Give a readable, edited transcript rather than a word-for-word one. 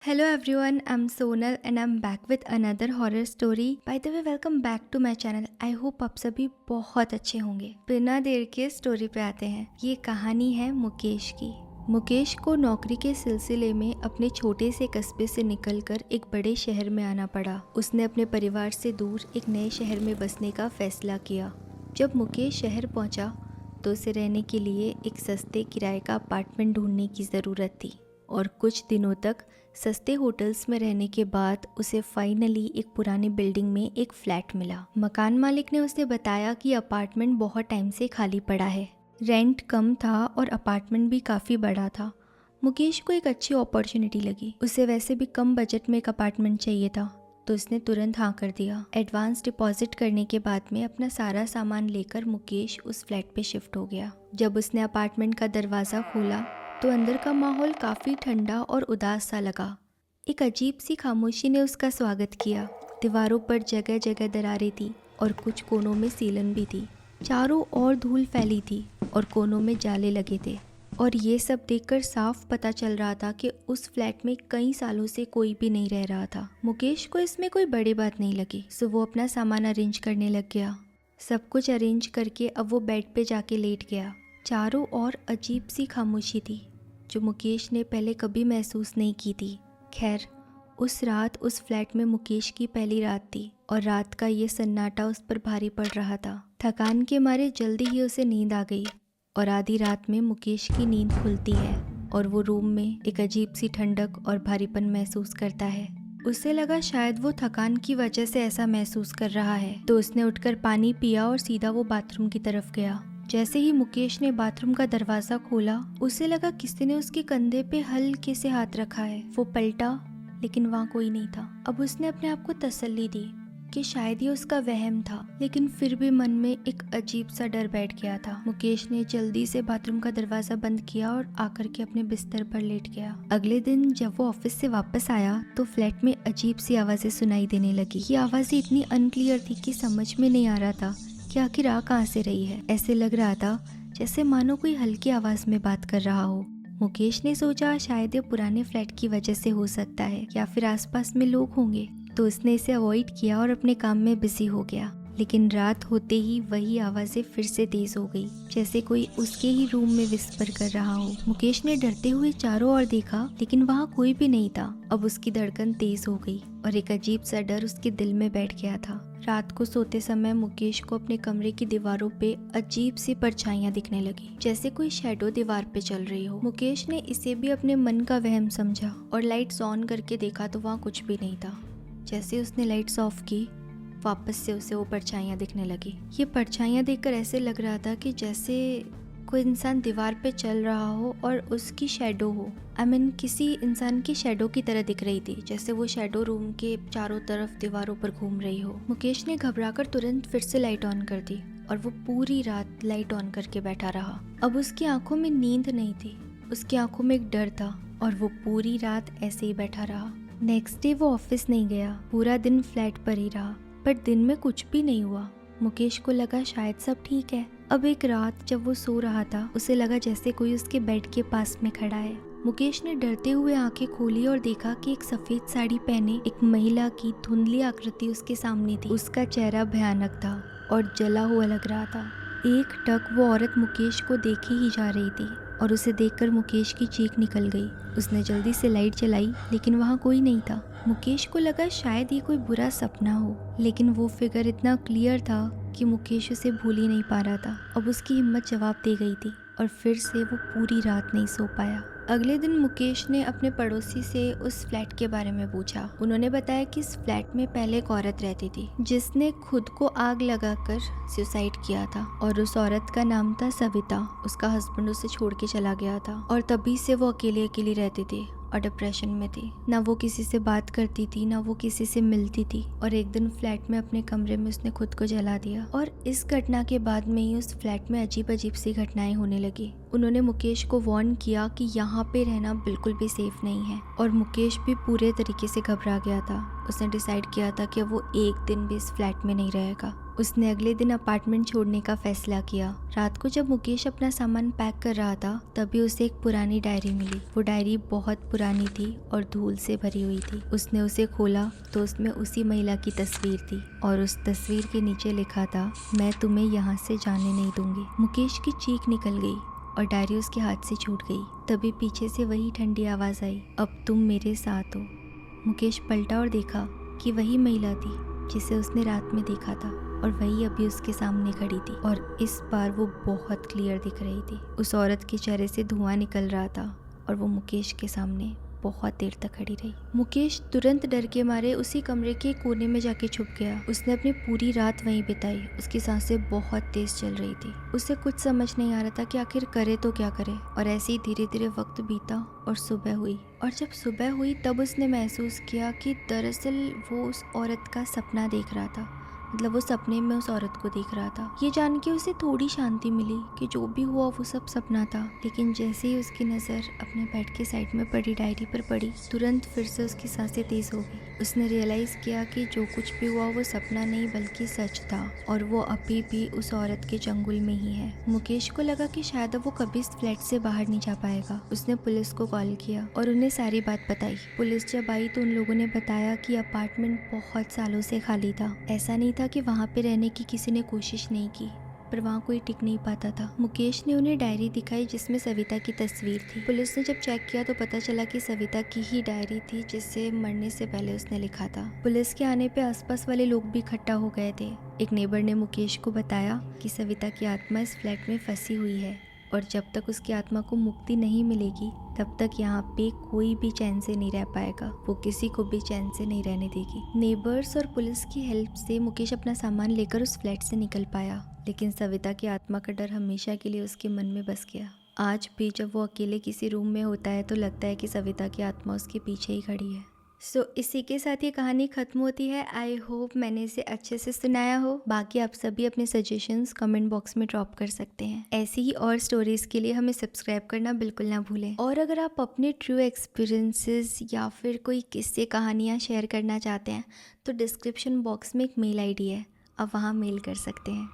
Hello everyone, I'm Sonal and I'm back with another horror story. By the way, welcome back to my channel. I hope आप सभी बहुत अच्छे होंगे। बिना देर के स्टोरी पे आते हैं। ये कहानी है मुकेश की। मुकेश को नौकरी के सिलसिले में अपने छोटे से कस्बे से निकलकर एक बड़े शहर में आना पड़ा। उसने अपने परिवार से दूर एक नए शहर में बसने का फैसला किया। जब मुकेश शहर पहुंचा तो उसे रहने के लिए एक सस्ते किराए का अपार्टमेंट ढूंढने की ज़रूरत थी और कुछ दिनों तक सस्ते होटल्स में रहने के बाद उसे फाइनली एक पुरानी बिल्डिंग में एक फ्लैट मिला। मकान मालिक ने उसे बताया कि अपार्टमेंट बहुत टाइम से खाली पड़ा है। रेंट कम था और अपार्टमेंट भी काफ़ी बड़ा था। मुकेश को एक अच्छी अपॉर्चुनिटी लगी। उसे वैसे भी कम बजट में एक अपार्टमेंट चाहिए था तो उसने तुरंत हाँ कर दिया। एडवांस डिपॉजिट करने के बाद में अपना सारा सामान लेकर मुकेश उस फ्लैट पे शिफ्ट हो गया। जब उसने अपार्टमेंट का दरवाज़ा खोला तो अंदर का माहौल काफ़ी ठंडा और उदास सा लगा। एक अजीब सी खामोशी ने उसका स्वागत किया। दीवारों पर जगह जगह दरारें थी और कुछ कोनों में सीलन भी थी। चारों ओर धूल फैली थी और कोनों में जाले लगे थे और ये सब देखकर साफ पता चल रहा था कि उस फ्लैट में कई सालों से कोई भी नहीं रह रहा था। मुकेश को इसमें कोई बड़ी बात नहीं लगी, सो वो अपना सामान अरेंज करने लग गया। सब कुछ अरेंज करके अब वो बेड पे जाके लेट गया। चारों ओर अजीब सी खामोशी थी जो मुकेश ने पहले कभी महसूस नहीं की थी। खैर, उस रात उस फ्लैट में मुकेश की पहली रात थी और रात का ये सन्नाटा उस पर भारी पड़ रहा था। थकान के मारे जल्दी ही उसे नींद आ गई और आधी रात में मुकेश की नींद खुलती है और वो रूम में एक अजीब सी ठंडक और भारीपन महसूस करता है। उसे लगा शायद वो थकान की वजह से ऐसा महसूस कर रहा है, तो उसने उठकर पानी पिया और सीधा वो बाथरूम की तरफ गया। जैसे ही मुकेश ने बाथरूम का दरवाजा खोला उसे लगा किसी ने उसके कंधे पे हल्के से हाथ रखा है। वो पलटा लेकिन वहाँ कोई नहीं था। अब उसने अपने आप को तसल्ली दी कि शायद ये उसका वहम था, लेकिन फिर भी मन में एक अजीब सा डर बैठ गया था। मुकेश ने जल्दी से बाथरूम का दरवाजा बंद किया और आकर के अपने बिस्तर पर लेट गया। अगले दिन जब वो ऑफिस से वापस आया तो फ्लैट में अजीब सी आवाजें सुनाई देने लगी। ये आवाजें इतनी अनक्लियर थी कि समझ में नहीं आ रहा था कि आखिर आ कहाँ से रही है। ऐसे लग रहा था जैसे मानो कोई हल्की आवाज में बात कर रहा हो। मुकेश ने सोचा शायद ये पुराने फ्लैट की वजह से हो सकता है या फिर आसपास में लोग होंगे, तो उसने इसे अवॉइड किया और अपने काम में बिजी हो गया। लेकिन रात होते ही वही आवाजें फिर से तेज हो गई, जैसे कोई उसके ही रूम में विस्पर कर रहा हो। मुकेश ने डरते हुए चारों ओर देखा लेकिन वहाँ कोई भी नहीं था। अब उसकी धड़कन तेज हो गई और एक अजीब सा डर उसके दिल में बैठ गया था। रात को सोते समय मुकेश को अपने कमरे की दीवारों पे अजीब सी परछाइयां दिखने लगी, जैसे कोई शैडो दीवार पे चल रही हो। मुकेश ने इसे भी अपने मन का वहम समझा और लाइट्स ऑन करके देखा तो वहाँ कुछ भी नहीं था। जैसे उसने लाइट्स ऑफ की वापस से उसे वो परछाइयाँ दिखने लगी। ये परछाइयाँ देखकर ऐसे लग रहा था कि जैसे कोई इंसान दीवार पे चल रहा हो और उसकी शैडो हो। किसी इंसान की शैडो की तरह दिख रही थी, जैसे वो शैडो रूम के चारों तरफ दीवारों पर घूम रही हो। मुकेश ने घबराकर तुरंत फिर से लाइट ऑन कर दी और वो पूरी रात लाइट ऑन करके बैठा रहा। अब उसकी आंखों में नींद नहीं थी, उसकी आंखों में एक डर था और वो पूरी रात ऐसे ही बैठा रहा। नेक्स्ट डे वो ऑफिस नहीं गया, पूरा दिन फ्लैट पर ही रहा, पर दिन में कुछ भी नहीं हुआ। मुकेश को लगा शायद सब ठीक है। अब एक रात जब वो सो रहा था उसे लगा जैसे कोई उसके बेड के पास में खड़ा है। मुकेश ने डरते हुए आंखें खोली और देखा कि एक सफेद साड़ी पहने एक महिला की धुंधली आकृति उसके सामने थी। उसका चेहरा भयानक था और जला हुआ लग रहा था। एक टक वो औरत मुकेश को देखे ही जा रही थी और उसे देखकर मुकेश की चीख निकल गई। उसने जल्दी से लाइट जलाई लेकिन वहाँ कोई नहीं था। मुकेश को लगा शायद ये कोई बुरा सपना हो, लेकिन वो फिगर इतना क्लियर था कि मुकेश उसे भूल ही नहीं पा रहा था। अब उसकी हिम्मत जवाब दे गई थी और फिर से वो पूरी रात नहीं सो पाया। अगले दिन मुकेश ने अपने पड़ोसी से उस फ्लैट के बारे में पूछा। उन्होंने बताया कि इस फ्लैट में पहले एक औरत रहती थी जिसने खुद को आग लगाकर सुसाइड किया था और उस औरत का नाम था सविता। उसका हस्बैंड उसे छोड़ के चला गया था और तभी से वो अकेली अकेली रहती थी और डिप्रेशन में थी। ना वो किसी से बात करती थी, ना वो किसी से मिलती थी और एक दिन फ्लैट में अपने कमरे में उसने खुद को जला दिया। और इस घटना के बाद में ही उस फ्लैट में अजीब अजीब सी घटनाएं होने लगी। उन्होंने मुकेश को वार्न किया कि यहाँ पे रहना बिल्कुल भी सेफ नहीं है और मुकेश भी पूरे तरीके से घबरा गया था। उसने डिसाइड किया था कि वो एक दिन भी इस फ्लैट में नहीं रहेगा। उसने अगले दिन अपार्टमेंट छोड़ने का फैसला किया। रात को जब मुकेश अपना सामान पैक कर रहा था तभी उसे एक पुरानी डायरी मिली। वो डायरी बहुत पुरानी थी और धूल से भरी हुई थी। उसने उसे खोला तो उसमें उसी महिला की तस्वीर थी और उस तस्वीर के नीचे लिखा था, मैं तुम्हें यहाँ से जाने नहीं दूंगी। मुकेश की चीख निकल गई और डायरी उसके हाथ से छूट गई। तभी पीछे से वही ठंडी आवाज आई, अब तुम मेरे साथ हो। मुकेश पलटा और देखा कि वही महिला थी जिसे उसने रात में देखा था और वही अभी उसके सामने खड़ी थी और इस बार वो बहुत क्लियर दिख रही थी। उस औरत के चेहरे से धुआं निकल रहा था और वो मुकेश के सामने बहुत देर तक खड़ी रही। मुकेश तुरंत डर के मारे उसी कमरे के कोने में जाके छुप गया। उसने अपनी पूरी रात वहीं बिताई। उसकी सांसें बहुत तेज चल रही थी। उसे कुछ समझ नहीं आ रहा था कि आखिर करे तो क्या करे। और ऐसे ही धीरे धीरे वक्त बीता और सुबह हुई। और जब सुबह हुई तब उसने महसूस किया कि दरअसल वो उस औरत का सपना देख रहा था। मतलब वो सपने में उस औरत को देख रहा था। ये जान के उसे थोड़ी शांति मिली कि जो भी हुआ वो सब सपना था। लेकिन जैसे ही उसकी नज़र अपने बेड के साइड में पड़ी डायरी पर पड़ी, तुरंत फिर से उसकी सांसें तेज हो गई। उसने रियलाइज़ किया कि जो कुछ भी हुआ वो सपना नहीं बल्कि सच था और वो अभी भी उस औरत के चंगुल में ही है। मुकेश को लगा कि शायद अब वो कभी इस फ्लैट से बाहर नहीं जा पाएगा। उसने पुलिस को कॉल किया और उन्हें सारी बात बताई। पुलिस जब आई तो उन लोगों ने बताया कि अपार्टमेंट बहुत सालों से खाली था। ऐसा नहीं था कि वहाँ पे रहने की किसी ने कोशिश नहीं की, पर वहाँ कोई टिक नहीं पाता था। मुकेश ने उन्हें डायरी दिखाई जिसमें सविता की तस्वीर थी। पुलिस ने जब चेक किया तो पता चला कि सविता की ही डायरी थी जिसे मरने से पहले उसने लिखा था। पुलिस के आने पे आसपास वाले लोग भी इकट्ठा हो गए थे। एक नेबर ने मुकेश को बताया कि सविता की आत्मा इस फ्लैट में फंसी हुई है और जब तक उसकी आत्मा को मुक्ति नहीं मिलेगी तब तक यहाँ पे कोई भी चैन से नहीं रह पाएगा। वो किसी को भी चैन से नहीं रहने देगी। नेबर्स और पुलिस की हेल्प से मुकेश अपना सामान लेकर उस फ्लैट से निकल पाया, लेकिन सविता की आत्मा का डर हमेशा के लिए उसके मन में बस गया। आज भी जब वो अकेले किसी रूम में होता है तो लगता है कि सविता की आत्मा उसके पीछे ही खड़ी है। इसी के साथ ये कहानी खत्म होती है। आई होप मैंने इसे अच्छे से सुनाया हो। बाकी आप सभी अपने सजेशंस कमेंट बॉक्स में ड्रॉप कर सकते हैं। ऐसी ही और स्टोरीज के लिए हमें सब्सक्राइब करना बिल्कुल ना भूलें। और अगर आप अपने ट्रू एक्सपीरियंसेस या फिर कोई किस्से कहानियाँ शेयर करना चाहते हैं तो डिस्क्रिप्शन बॉक्स में एक मेल ID है, आप वहाँ मेल कर सकते हैं।